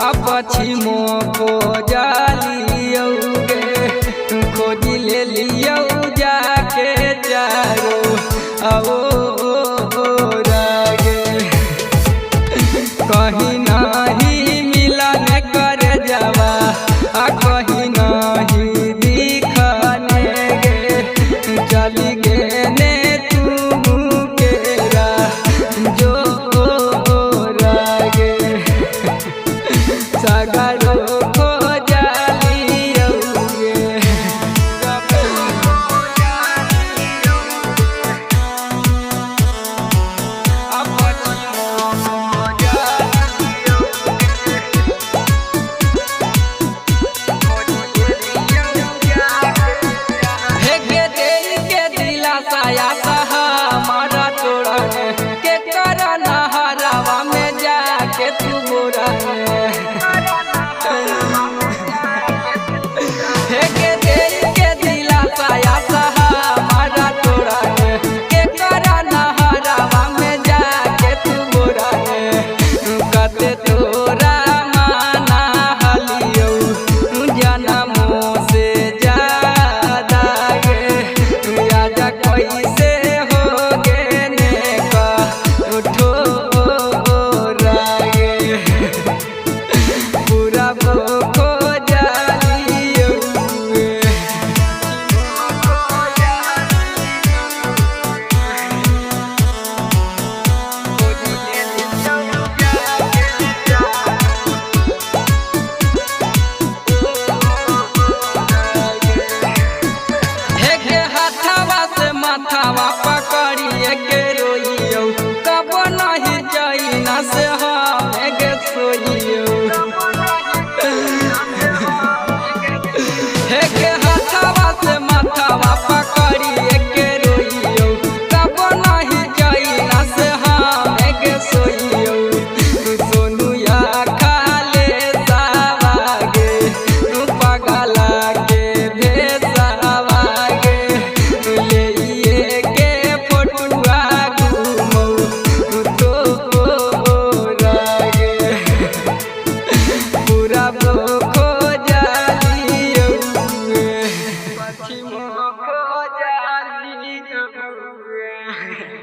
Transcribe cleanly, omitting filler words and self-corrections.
पछिमो खोजलियोगे खोज ले लियो जाके चारो आओ रागे कहीं नहीं मिलन कर जावा कहीं नहीं दिखने गे चली गे ने तू केरा जो रागे सगरो को जालियोगे माथावा पकड़िए के रोइयो कब नहीं जाइना से हम गे सोइयो हे के हाथावा से माथावा पकड़िए के रोइयो कब नहीं जाइना से हम गे सोइयो सोनू या खाले सावागे पगला के भेसावागे पछिमो खोजलियोगे।